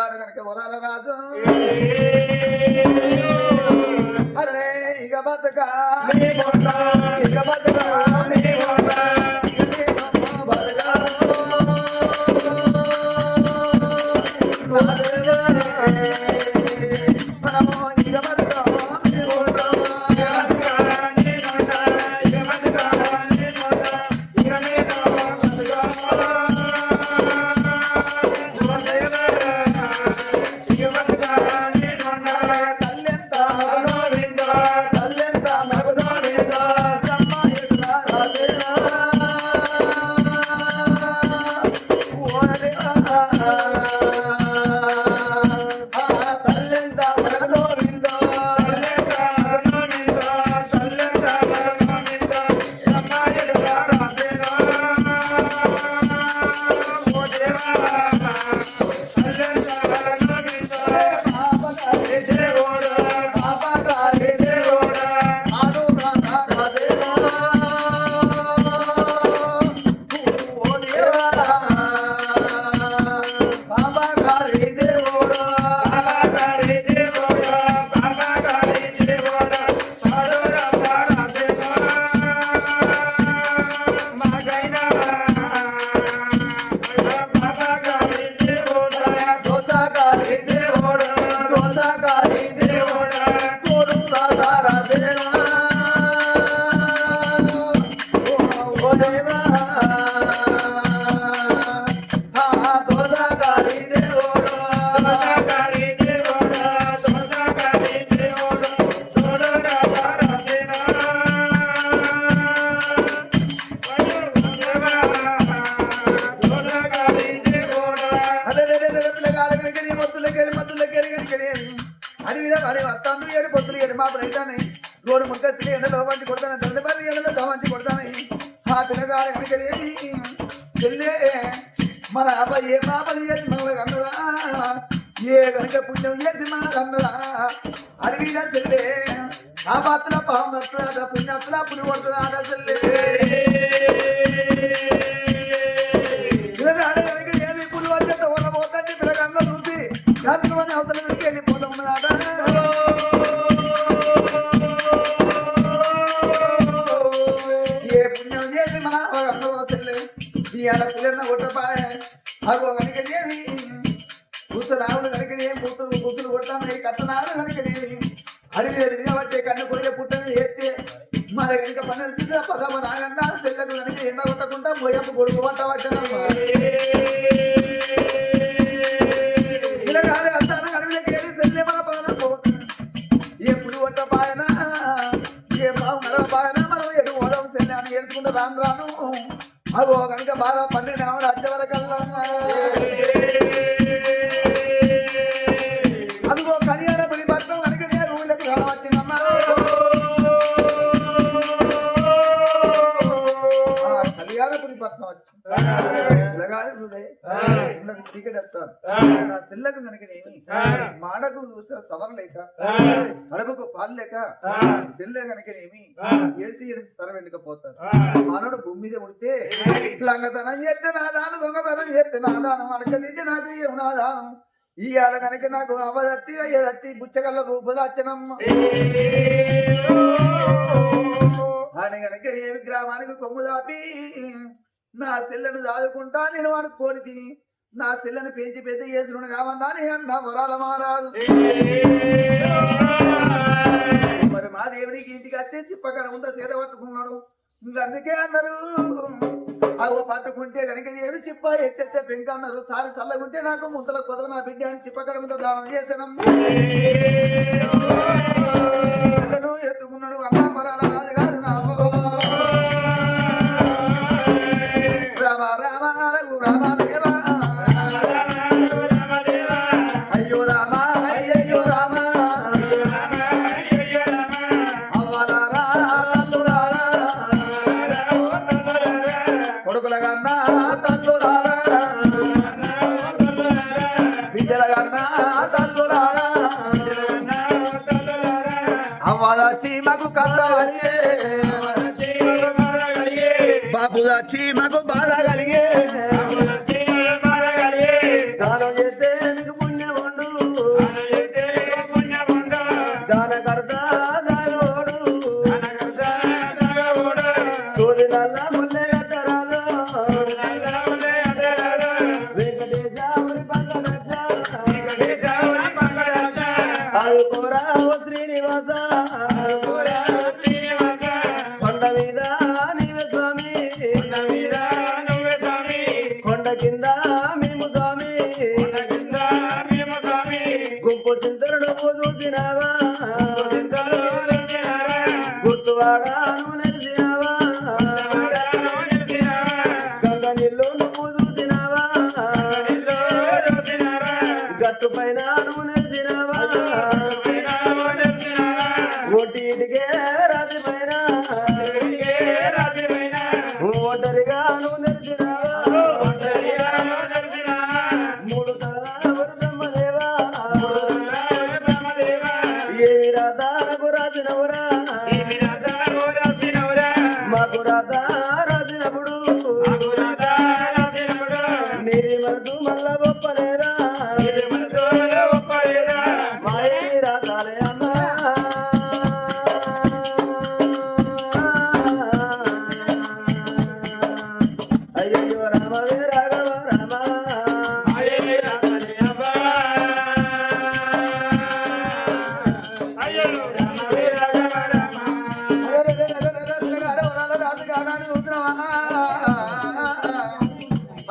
పిల్లగాడు కనుక వరాల రాజు అరే ఇక బతుక ఇక బతుక గోడు ముట్టెత్తి ఎండలో వంటి కొడతాను దండపల్లి ఎండలో దవంచి కొడతాను ఆ పిల్లగాడు కనుకనేది చెల్లే మన అబ్బాయి ఏ పాపలు చేసి మన కన్నదా ఏ కనుక పుణ్యం చేసి మన కన్నదా అడవిగా చెల్లే ఆ పాత్ర పాపం వస్తుందా పుణ్యత్తులా పులి కొడుతుందా ఆడ చెల్లే పిల్లగాడు కనుక ఏమి పులి వచ్చే తోల పోతండి పిల్లగాడిలో చూసి దాని అవతల నుంచి వెళ్ళిపోతా ఉన్నదాట ఇవాళ పిల్లన్న కొట్టపాయ అగో కనుకనేవి కూతురావుడు కనుకనే కూతురు కొడతాను కట్టనాడు కనుకనేవి అడిగి ఎదిరిగబట్టే కన్ను కొరిగే పుట్టని చేస్తే మన కనుక పన్నెండు పదవ నాగన్నా చెల్లకు కనుక ఎండ కొట్టకుండా మొయ్యపు కొడుకు వంట పట్టనమ్మా ఇలా కాదు వస్తాను కనుకకి వెళ్ళి చెల్లె మన పదన పోతుంది ఎప్పుడు కొట్టపాయన ఏ బాబు మరో పాయన మనం ఎటు పోదాం చెల్లె అని ఏడుచుకుంటూ రాను రాను అగో కనుక బాగా పండిన అచ్చవరకల్లా అదిగో కళ్యాణ పులి పట్నం కనుక నేను ఊళ్ళకి వచ్చినమ్మా కళ్యాణ పులి పట్నం వచ్చి పిల్లగాడు చూడే పిల్లకి టీకెట్ వస్తాను నా పిల్లకు కనుకనేమి మాడకు చూసిన సవర లేక అడవుకు పాలు లేక చెల్లె కనుకనేమి ఏడిసి ఏడిసి సర వెండుకపోతారు మానవుడు భూమి మీద ఉడితే లంగతనం చేస్తే నా దానం దొంగతనం చేస్తే నా దానం అడగదీసి నాకు ఏం నా దానం ఇవాళ కనుక నాకు అవదచ్చి అయ్యదచ్చి బుచ్చగల్ల రూపులు వచ్చనమ్మ అని కనుక ఏ గ్రామానికి కొమ్ము దాపి నా చెల్లెను దాదుకుంటా నేను అనుకోని తిని నా చెల్లెను పెంచి పెద్ద చేసుకుని కావన్నా అన్న వరాల మారాదు మరి మా దేవుడికి ఇంటికి వచ్చే చిప్పకడ ఉందా చేత పట్టుకున్నాడు ఇంకా అందుకే అన్నారు అవి పట్టుకుంటే కనుక ఏమి చిప్ప ఎత్తెత్తే పెంక అన్నారు సారి చల్లగుంటే నాకు ముంతల కొదవ నా బిడ్డ అని చిప్పకడ ముందు దానం చేశానమ్మ పిల్లను ఎత్తుకున్నాడు అన్న వరాల రాజు కాదు నా రామ రామ రఘు రామ దేవా అయ్యో రామ అయ్యయ్యో రామ కొడుకుల కన్నా తల్లులారా బిడ్డల కన్నా తల్లులారా అవ్వదచ్చి మాకు కళ్ళ వచ్చే బాబు వచ్చి మాకు బాధ కలిగే దానం చేస్తే మీకు పుణ్యం శ్రీనివాస కొండ మీద నీవే స్వామి కొండ కింద మేము స్వామి గుంపు చింతరుడు చూసినావా గుర్తువాడాను నెలిసినావా గంగ నీళ్ళు నువ్వు చూసినావా గట్టు పైన నువ్వు నెలిసినావా ఒంటికే రాజు పైన ఒంటరిగా నువ్వు నెలిసినావా మూడు తల బ్రహ్మదేవా ఏమి రాధాకు రాసినవురా మాకు రాధా రాసినప్పుడు నీది మనసు మళ్ళా గొప్పలేదా మాయే రాధాలే అమ్మా అయ్యో రామవే రాఘవ రామ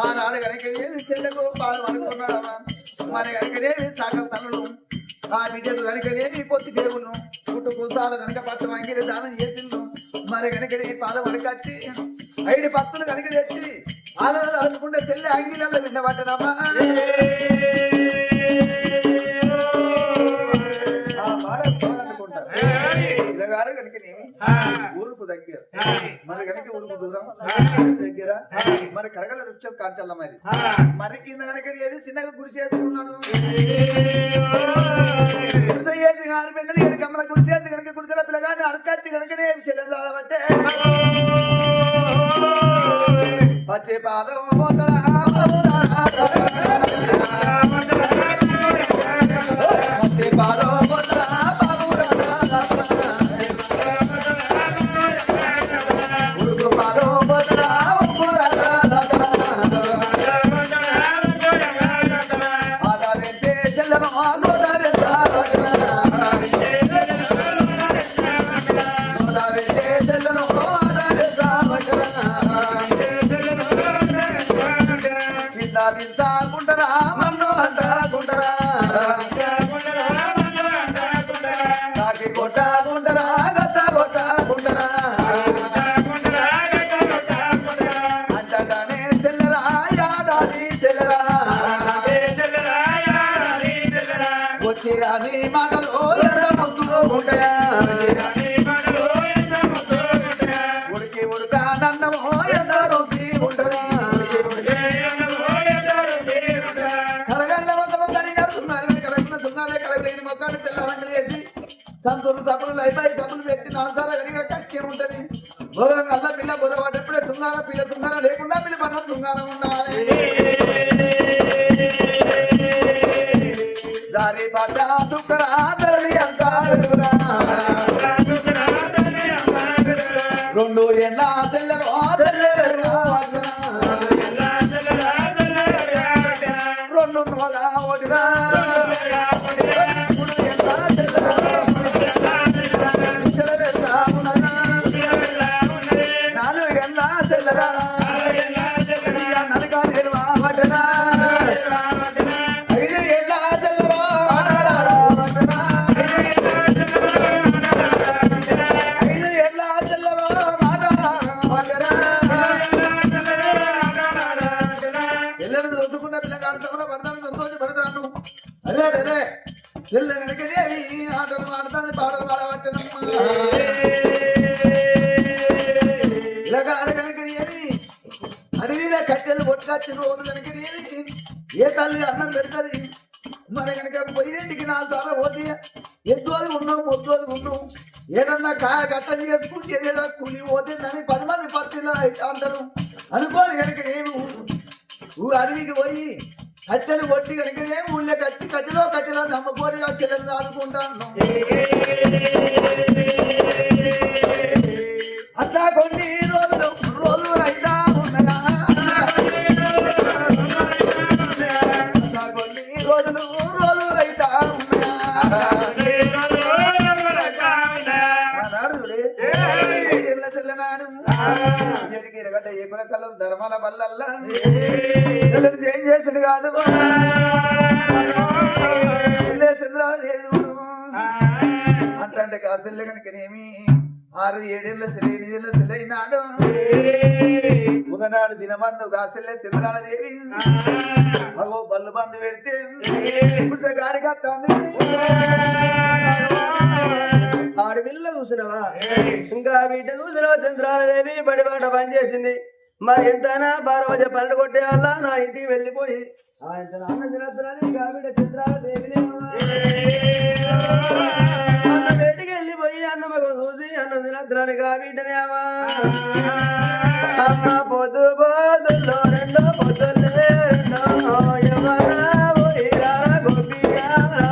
ఆనాడు కనుకనేవి చెల్లెకు పాలు అనుకున్నాడమ్మా మరి కనుకనేవి సకల తనలు ఆ బిడ్డకు కనుకనేవి పొత్తి దేవును పుట్టు పూసాలు కనుక పట్టు వంగిలి దానం చేసిండు మరి కనుకనే పాల వడకచ్చి 5 పత్తులు కనుక తెచ్చి ఆలలో అనుకుంటే చెల్లె అంగిలలో విన్నబట్టనమ్మా ఇలాగారు కనుకనేమి ఊరుకు దగ్గర మరి కనుక ఊరుకు దూరం దగ్గర మరి కడగల వృక్షం కాంచల్ల మరి కింద కనుక ఏది చిన్నగా గుడి చేసుకున్నాను చేసి గాలి పెండలు ఏడు కమ్మల గుడి చేసి కనుక గుడిసెల పిల్లగాని అడకచ్చి కనుకనే చెల్లెలు చదవట్టే పచ్చే పాదం పోతడా పచ్చే పాదం పోతడా గుండరా మన్ను అంత గుండరా కాకి కొట్ట గుండరా గత కొట్ట గుండరా అంతటానే చెల్లరా యాదాది చెల్లరా వచ్చి రాని మాటలు ఎర్ర ముద్దులు ఉంటాయా ఉడికి ఉడక నన్నమో ఎంత రుచి ఉంటదా సంతూరు సభలు అయిపోయి సభలు పెట్టి నాలుసారా కనుక కక్కే ఉంటది భోగం అల్ల పిల్ల బుధవాటప్పుడే సున్నారా పిల్ల సున్నారా లేకుండా పిల్ల పన్న సున్నారా ఉండాలి దారి పాట దుఃఖరా ధరణి అంటారురా 2 ఏళ్ళ తెల్లరు తెల్లరు 2 నోగా ఓడిరా నడక నిర్వా 5 ఏళ్ళ తెల్లరా 5 ఏళ్ళ తెల్లరా పిల్లలు దొరుకుతున్న పిల్లగాడు సభలో పడతాను సంతోషపడతాను అరే అరే పిల్ల కనుకనే ఆటలు ఆడతాను పాటలు పాడబట్టనమ్మా పిల్లగాడు కనుకని అడవిలో కట్టెలు కొట్టుకొచ్చిన రోజు కనుక ఏ తల్లి అన్నం పెడతది మరి కనుక పొయ్యింటికి 4 సార్లు పోతే ఎద్దుది ఉన్నాం మొద్దుది ఉన్నాం ఏదన్నా కాయ కట్టని చేసుకుంటే ఏదైనా కూలి పోతే దాన్ని 10 మంది పత్తిలో అంటారు అనుకోని కనుక అడవికి పోయి కట్టెలు కొట్టి కనుక ఊళ్ళో కట్టెలో నమ్మకోరి చెల్లెలు ఆదుకుంటాను అట్లా కొన్ని రోజులు రైతా ఉండగా కొన్ని రోజులు రైతా ఉండగా కళ్ళల్లా చెల్లెడు ఏం చేసిండు కాదు చెల్లె చంద్రాదేవి అంటే కాసెల్లె కనుకనేమి 6-7 సెలవు 8 సెలైనాడు ఒకనాడు దినబంధు కాసెల్లె చంద్రాదేవి అగో బల్లు బంధు పెడితే గాడి కట్టాలి ఆడపిల్ల చూసినవా ఇంకా బిడ్డ చూసినవా చంద్రాదేవి బడిబాట పనిచేసింది మరి ఎంతైనా 12 పనులు కొట్టేయాలా నా ఇంటికి వెళ్ళిపోయి ఆయన నాన్న తినద్దులని బిడ్డ చంద్రాదేవిని అన్న వేటికి వెళ్ళిపోయి అన్న మగ చూసి అన్న తినద్దులని బిడ్డనేవా అమ్మ పొద్దు పొద్దుల్లో రెండో పొద్దులే రెండో యమనా పోయిరా గోపియారా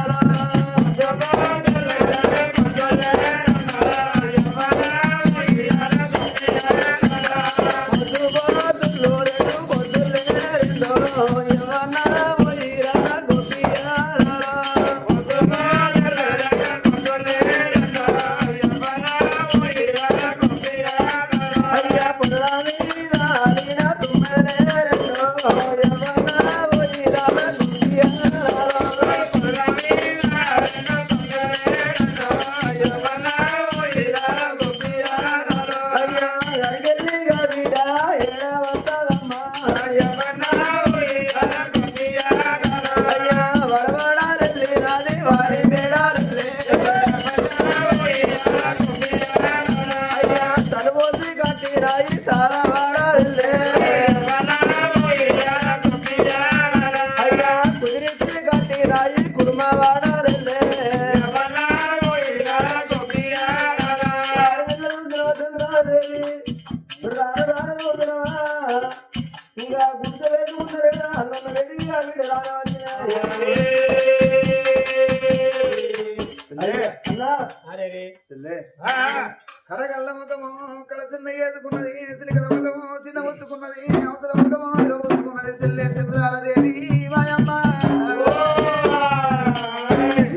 కరగల్ల ముఖము కలసిన ఏదుకున్నది సిలికల ముఖము చిన్న ముత్తుకున్నది అవసర ముఖము ముత్తుకున్నది సెల్లే చంద్రాలదేవి మాయమ్మ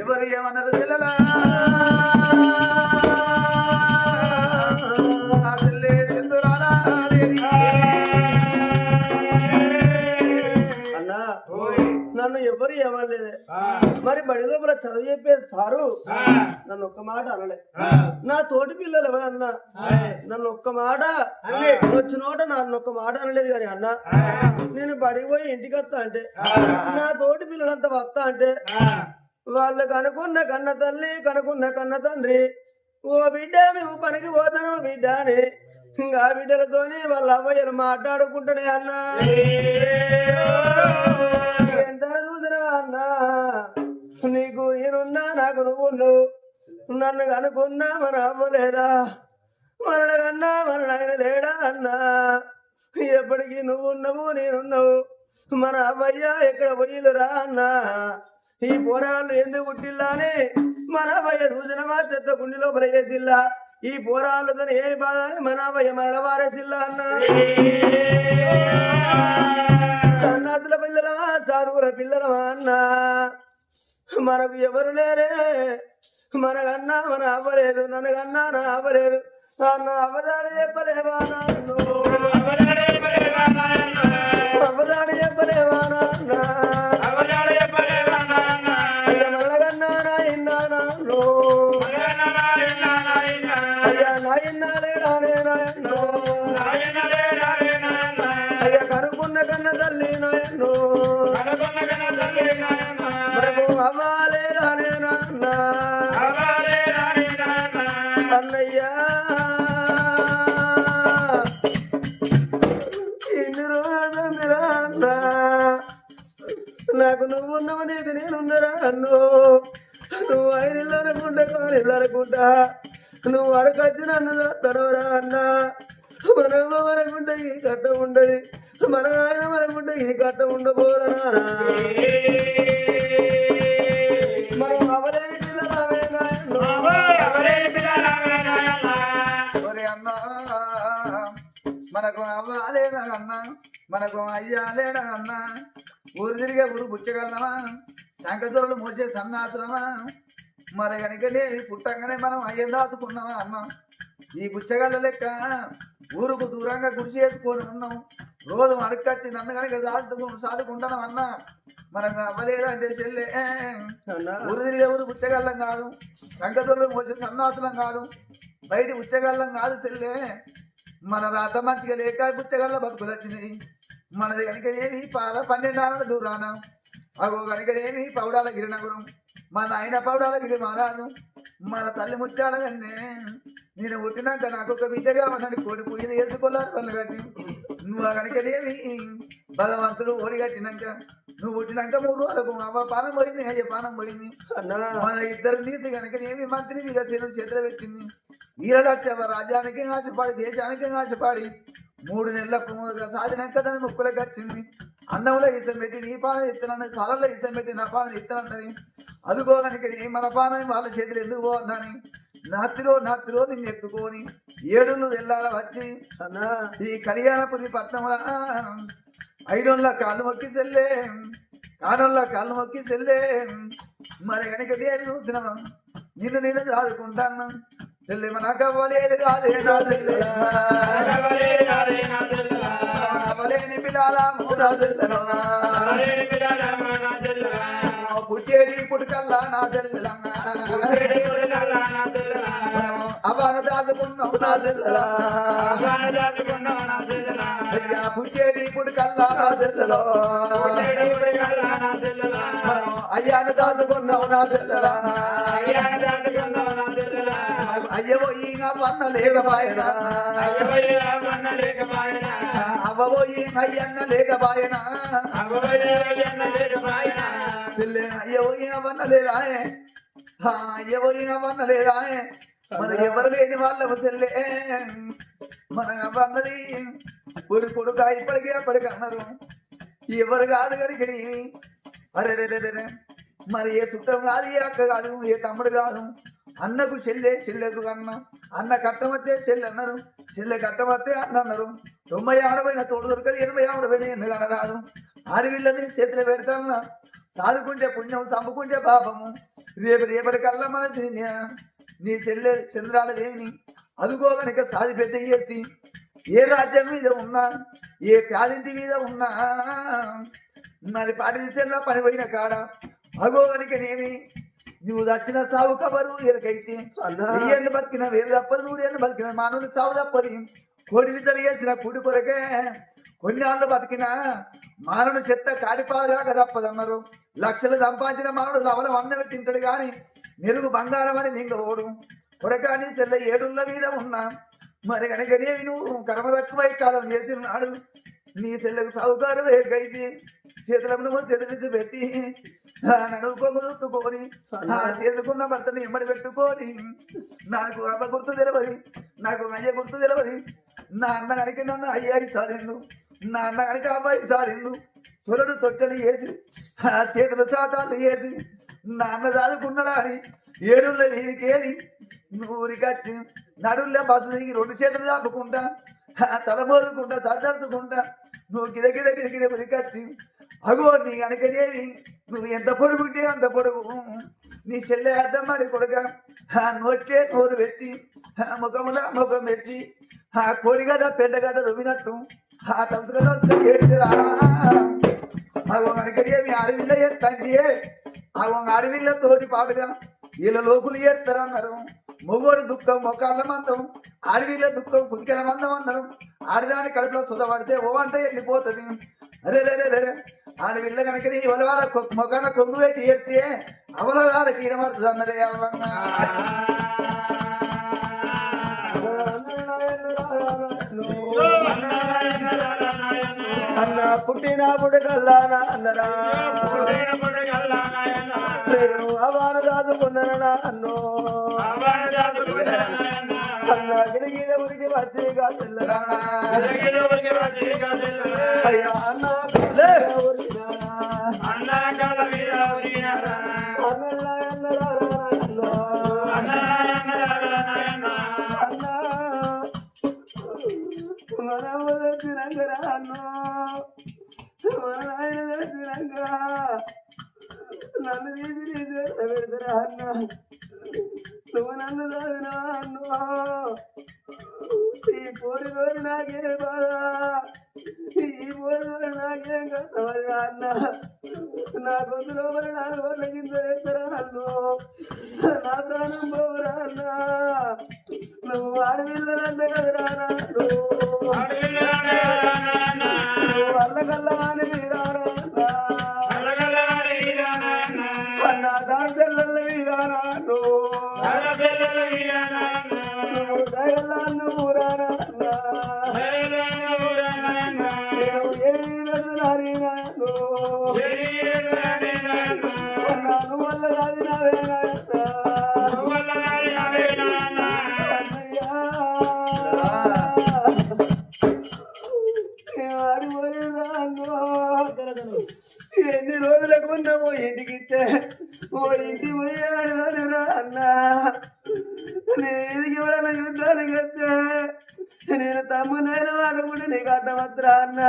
ఎవరు ఏమన్నారు సెల్లలా సెల్లే చంద్రాలదేవి అన్నా నన్ను ఎవరు ఏమనలేదే మరి బడి లోపల చదువు చెప్పేది సారు నన్ను ఒక్క మాట అనలే నా తోటి పిల్లలు ఎవరన్నా నన్ను ఒక్క మాట వచ్చినోట నన్ను ఒక్క మాట అనలేదు కానీ అన్న నేను బడికి పోయి ఇంటికి వస్తా అంటే నా తోటి పిల్లలంతా వస్తా అంటే వాళ్ళకు అనుకున్న కన్న తల్లి కనుకున్న కన్న తండ్రి ఓ బిడ్డ మేము పనికి పోతాను బిడ్డ అని ఇంకా బిడ్డలతోని వాళ్ళ అవ్వయ్యలు మాట్లాడుకుంటూనే అన్నా ఎంత చూసినా అన్నా నీకు నేనున్నా నాకు నువ్వు నన్ను కనుకున్నా మన అవ్వలేదా మన కన్నా మన నాయన లేడా అన్నా ఎప్పటికీ నువ్వున్నావు నేనున్నావు మన అవ్వయ్య ఎక్కడ పోయిలురా అన్నా ఈ పోరాళ్ళు ఎందుకు పుట్టిల్లాని మన అవ్వయ్య చూసినవా చెత్త గుండి లోపల వేసిల్లా ఈ పోరాళ్ళతో ఏ బాధ అని మన అవ్వయ్య మరల వారేసిల్లా అన్నా సన్నాతుల పిల్లలమా సాధువుల పిల్లలమా అన్నా మనకు ఎవరు లేరే మనకన్నా మన అవ్వలేదు నన్నకన్నా నా అవ్వలేదు నన్ను అవ్వదాడు చెప్పలేవా నన్ను అవ్వదాడు చెప్పలేవా నాన్న అయ్యా నల్లగన్నా నా ఇన్నా నన్ను అయ్యా నా ఇన్నాలేడానే నాయన్నో అయ్యా కనుకున్న కన్న తల్లి నాయన్నో మనకు అవ్వాలేడానే నాన్న అన్నయ్యా ఇన్ని రోజురా అన్న నాకు నువ్వున్నావు నీకు నేనున్నరా అన్ను నువ్వు ఐరిల్లు అనుకుంటా కానిల్లు అనుకుంటా నువ్వు అడగచ్చి నన్ను తడవరా అన్న మన అమ్మ మనకుంటే ఈ కట్ట ఉండదు మన ఆయన మనకుంటే ఈ కట్ట ఉండబోరా మనం అవలేని అన్నా మనకు అవ్వాలేనా అన్నా మనకు అయ్యాలేనా అన్నా ఊరు తిరిగే ఊరు పుచ్చగలమా శంకచోరులు మోసే సన్నాసులమా మరి కనుకనే పుట్టంగానే మనం అయ్యం దాచుకున్నామా అన్నా ఈ పుచ్చగల్ల లెక్క ఊరుకు దూరంగా గుడి చేసుకొని ఉన్నాం రోజు అడగచ్చి నన్ను కనుక సాదుకుంటానమన్నా మనకు అవ్వలేదంటే చెల్లె అన్నా ఊరు తిరిగే ఊరు పుచ్చగల్లం కాదు సంకతోళ్ళు వచ్చే సన్నాసులం కాదు బయట పుచ్చగల్లం కాదు చెల్లె మన రాత మంచిగా లేక పుచ్చగల్ల బతుకులు వచ్చినాయి మనది కనుకనేమి 12 ఆరుల దూరాన అగో కనుకనేమి పౌడాల గిరినగరం మా నాయన పౌడాల గిరి మారాదు మన తల్లి ముత్యాల కన్నే నేను పుట్టినాక నాకు ఒక బిడ్డగా ఉన్నది కోడి పూజలు వేసుకోలేదు కళ్ళు కట్టి నువ్వు కనుకనేమి భగవంతుడు ఓడి కట్టినాక నువ్వు పుట్టినాక 3 రోజులకు అవ్వ పానం పోయింది అయ్యే పానం పోయింది అన్నా మన ఇద్దరు తీసి కనుకనేమి మంత్రి వీరసేను చేతులు పెట్టింది వీరలక్ష రాజ్యానికి ఆశపడి దేశానికి ఆశపడి 3 నెలలకు సాధినాక దాని ముక్కులకు వచ్చింది అన్నంలో ఇసం పెట్టి నీ పాలన ఇస్తానన్నది పాలల్లో ఇసం పెట్టి నా పాలన ఇస్తానన్నది అదుకోగనికి మన పాలన వాళ్ళ చేతులు ఎందుకు పోవద్దని నాతిలో నిన్ను ఎత్తుకొని 7 వెళ్ళాల వచ్చి అన్నా ఈ కళ్యాణపురి పట్టణంలో 5 కాళ్ళు మొక్కి సెల్లే 6 కాళ్ళు మొక్కి సెల్లే మరి కనుక దేవి చూసిన నిన్ను చదువుకుంటాను చెల్లె మనకు అవ్వలేదు కాదే నా చెల్లె అవ్వలేని పిల్లల మూడా చెల్లె పుట్టేడి పుట్టుకల్లా నా చెల్లె అవ్వన దాచుకున్నావు నా చెల్లె పుట్టేడి పుట్టుకల్లా నా చెల్లెలో అయ్యాను దాచుకున్నావు నా చెల్లె అయ్యవో ఈగ పన్న లేకపాయనా అవ్వవో ఈ అయ్యన్న లేకపాయనా చెల్లె అయ్యవో ఈగ పన్న లేదా అయ్యవో ఈగ పన్న లేదా మన ఎవరు లేని వాళ్ళము చెల్లె మన అన్నది ఊరి కొడుక ఇప్పటికే అప్పటికి అన్నారు ఎవరు కాదు కనుక అరే మరి ఏ చుట్టం కాదు ఏ అక్క కాదు ఏ తమ్ముడు కాదు అన్నకు చెల్లెకు అన్న కట్టమత్తే చెల్లె అన్నారు చెల్లె కట్టమత్తే అన్న అన్నారు 90 ఆడపోయిన తోడు దొరకదు 80 ఆడపోయిన ఎందుకు అనరాదు ఆడవిళ్ళని చేతిలో పెడతాను సాదుకుంటే పుణ్యం చంపుకుంటే పాపము రేపటి కల్లా మన నీ చెల్లె చంద్రాల దేవిని అదుకోగనిక సాది పెద్ద చేసి ఏ రాజ్యం మీద ఉన్నా ఏ ప్యాదింటి మీద ఉన్నా మరి పాటి విషయంలో పని పోయిన కాడ అగోగనికనేమి నువ్వు దచ్చిన సావు కబరు ఎరకైతే ఎన్ని బతికిన వేరు తప్పదు 100 ఏళ్ళు బతికిన మానవుని సావు తప్పది కోడి విద్దలు వేసిన కూడి కొరకే కొన్ని ఆళ్ళు బతికిన మానవుడు చెత్త కాడిపాలుగాక తప్పదన్నారు లక్షలు సంపాదించిన మానవుడు లవల అన్నవి తింటాడు కానీ మెరుగు బంగారం అని మింగపోడు కొరకాని సెల్ల 7 మీద ఉన్నా మరి కనుకనేవి నువ్వు కర్మ తక్కువై కాలం చేసినాడు నీ సెల్లకు సావుకారు వేరుకైతే చేతులను చేతులు పెట్టి నడువుకోము చూసుకొని చేసుకున్న భర్తను ఎమ్మడి పెట్టుకొని నాకు అమ్మ గుర్తు తెలియదు నాకు అయ్య గుర్తు తెలియదు నా అన్న కనుక నన్ను అయ్యాడి సాధిండు నా అన్న కనుక అమ్మాయి సాధిండు తొలడు తొట్టడి వేసి చేతులు సాటాలు వేసి నా అన్న చదువుకున్నాడా అని 7 వీధికేలి ఊరికచ్చి నడుల్లో బస్సు దిగి 2 చేతులు దాపుకుంటా తల మోదుకుంటా సర్దర్చుకుంటా నువ్వు గిద ఉరికచ్చి అగో నీ కనుకనేవి నువ్వు ఎంత పొడుగుంటే అంత పొడుగు నీ చెల్లె అడ్డం మరి కొడుక నోట్లే నోరు పెట్టి ముఖం పెట్టి కోడిగడ్డ పెండగడ్డ రువినట్టు తలుచుక ఏడుదిరా అగో కనుకనేవి అడవిలో ఏడుతండి అగో అడవిలో తోటి పాటుగా వీళ్ళ లోకులు ఏడుతారన్నారు మొగోడు దుఃఖం మొక్కళ్ళ మందం అడవిల దుఃఖం కుదికెల మందం అన్నారు ఆడదాని కడుపులో సుధపడితే ఓ అంటే వెళ్ళిపోతుంది అరే ఆడవిల్ల కనుక ఇవలవాడ మొక్కన కొంగు పెట్టి ఏడితే అవలవాడకి ఇనబడుతుంది అన్నరే అన్న పుట్టినప్పుడు కల్లానా అన్నరా నేను అవాన దాదుకున్నానా అన్నో అన్న గిరిగిర ఉరికి పత్రిక తెల్లరా అయ్యా అన్న నన్ను తీసి పెడతారా అన్న నువ్వు నన్ను చదివినా అన్ను ఈ పోరి కోరి నాకే బాధ పోరు నాకేం కష్టమని అన్న నా గొంతు లోపల 4 రోజుల కింద వేస్తారా అన్ను నా ప్రాణం పోరా అన్న నువ్వు ఆడపిల్లలంటే కదరా నువ్వు అల్లగల్లవాని మీరారా అన్న దాసల్ల మీరారా నువ్వు దయల్లాన్న ఊరారా నేను నువ్వు వల్ల రాది నావేనా ఎన్ని రోజులకు ఉన్నామో ఇంటికి ఇస్తే ఓ ఇంటికి పోయాడు అన్న నేను ఇంటికి ఎవడన్నా యుద్ధానికి వస్తే నేను తమ్మునైన వాడుకుంటే నీకు అడ్డమత్రా అన్న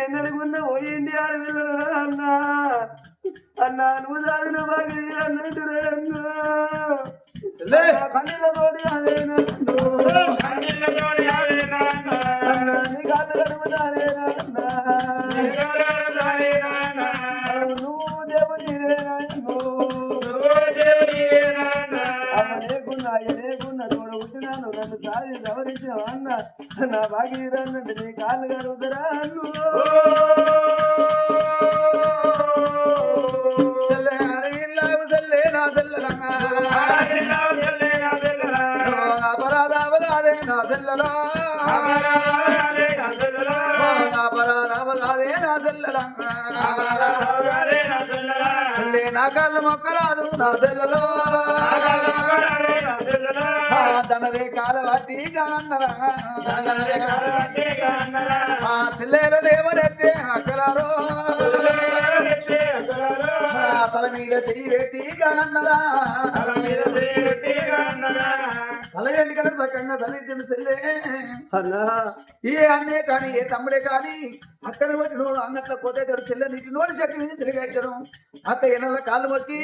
ఎన్నడుకున్న ఓ ఇంటి ఆడపిల్లడు అన్న అన్న నువ్వు సాగిన బాగా అన్నట్టు కన్నీళ్ళతోటి అదేనా అన్న నీ కాళ్ళు కడుగుతానేనా నువ్వు దేవుని లేకున్నా తోడ పుట్టినాను నన్ను సారి గౌరించావు అన్న నా భాగీరన్నంటే నీ కాళ్ళు కడుగుతారా అపరాధే నా తెల్లలే నా కళ్ళు మొక్కరాదు నా తెల్లలో తనదే కాల వాటి కాన్నరా పిల్లలు లేవనెత్తే అక్కలారో తల మీద చెయ్యి పెట్టి కాన్నరా తల వెంటికలు చక్కగా తల్లిదండ్రులు చెల్లే అన్నా ఏ అన్నే కానీ ఏ తమ్ముడే కానీ అక్కడ బట్టి నోడు అంగట్లో పోతే చెల్లె నీటి నోటి చెట్టు మీద చెలిగెట్టడం అక్క ఎన్నెల కాళ్ళు మొక్కి